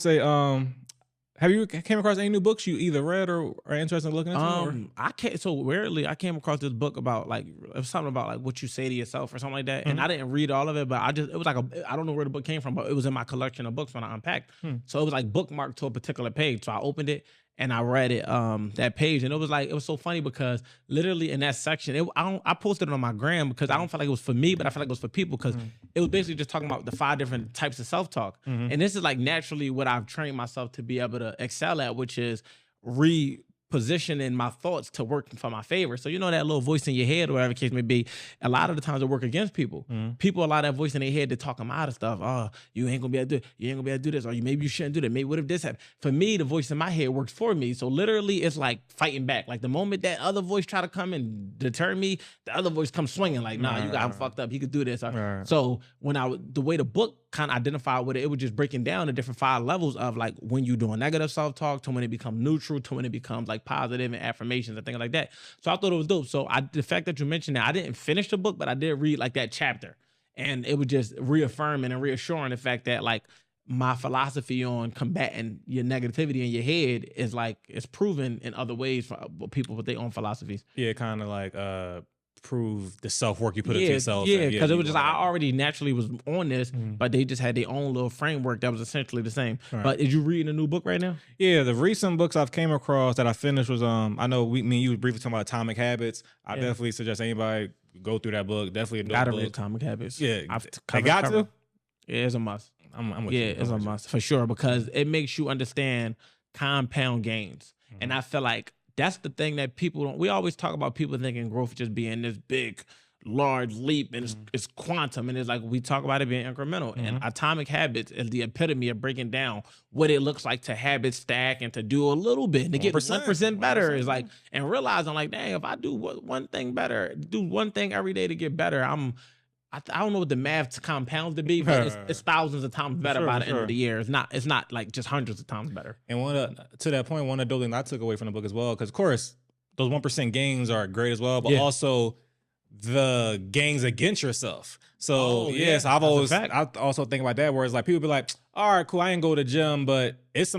say, have you came across any new books you either read or are interested in looking into? I can't. So weirdly, I came across this book about like it was something about like what you say to yourself or something like that, and I didn't read all of it, but it was like I don't know where the book came from, but it was in my collection of books when I unpacked. So it was like bookmarked to a particular page. So I opened it and I read it, that page, and it was so funny because literally in that section, I posted it on my gram because I don't feel like it was for me, but I feel like it was for people because it was basically just talking about the 5 different types of self-talk, and this is like naturally what I've trained myself to be able to excel at, which is repositioning my thoughts to work for my favor. So you know that little voice in your head or whatever the case may be, a lot of the times it work against people. People allow that voice in their head to talk them out of stuff. Oh, you ain't gonna be able to do it. You ain't gonna be able to do this. Or maybe you shouldn't do that. Maybe what if this happened? For me, the voice in my head works for me. So literally it's like fighting back. Like the moment that other voice try to come and deter me, the other voice comes swinging like, nah, you got him fucked up. He could do this. So when the way the book kind of identified with it, it was just breaking down the different 5 levels of like when you doing negative self-talk to when it becomes neutral to when it becomes like positive and affirmations and things like that. So I thought it was dope. So the fact that you mentioned that, I didn't finish the book, but I did read like that chapter, and it was just reaffirming and reassuring the fact that like my philosophy on combating your negativity in your head is like it's proven in other ways for people with their own philosophies. Yeah, kind of like prove the self-work you put into yourself. Yeah, because it was just I already naturally was on this, but they just had their own little framework that was essentially the same. But is you reading a new book right now? Yeah, the recent books I've came across that I finished was I know me and you was briefly talking about Atomic Habits. I definitely suggest anybody go through that book. Definitely a dope Gotta book. read Atomic Habits. Yeah, I got to. Yeah, it's a must. I'm with yeah, you. it's a must for sure because it makes you understand compound gains, and I feel like that's the thing that people don't. We always talk about people thinking growth just being this big, large leap, and it's quantum, and it's like we talk about it being incremental. And Atomic Habits is the epitome of breaking down what it looks like to habit stack and to do a little bit and to get 1% better. Is like and realizing like, dang, if I do one thing better, do one thing every day to get better, I don't know what the math compounds to be, but it's thousands of times better by the end of the year. It's not like just hundreds of times better. And to that point, one of the things I took away from the book as well, because of course those 1% gains are great as well, but also the gains against yourself. So yes, I also think about that where it's like people be like, all right, cool, I ain't go to the gym, but it's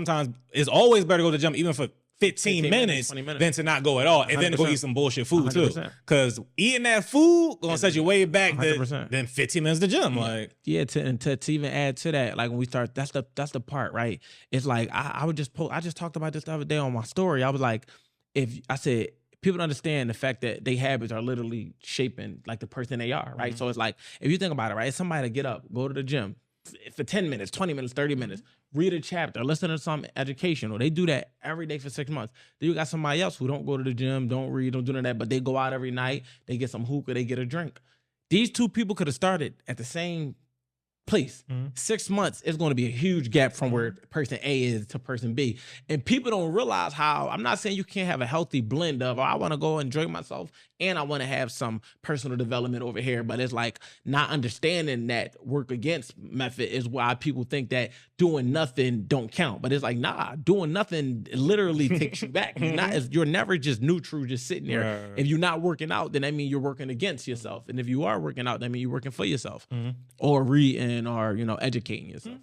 always better to go to the gym even for 15 minutes, 20 minutes than to not go at all, and 100%. Then to go eat some bullshit food 100%. Too. Because eating that food gonna set you way back than 15 minutes to the gym. Like to even add to that, like when we start, that's the part, right? It's like I just talked about this the other day on my story. I was like, people understand the fact that their habits are literally shaping like the person they are, right? So it's like if you think about it, right, it's somebody to get up, go to the gym for 10 minutes, 20 minutes, 30 minutes, read a chapter, listen to some educational. They do that every day for 6 months. Then you got somebody else who don't go to the gym, don't read, don't do none of that, but they go out every night, they get some hookah, they get a drink. These 2 people could have started at the same place. 6 months is going to be a huge gap from where person A is to person B. And people don't realize how, I'm not saying you can't have a healthy blend of, I want to go enjoy myself and I want to have some personal development over here, but it's like not understanding that work against method is why people think that doing nothing don't count. But it's like, nah, doing nothing literally takes you back. You're never just neutral, just sitting there. If you're not working out, then that means you're working against yourself. And if you are working out, that means you're working for yourself or reading or, educating yourself.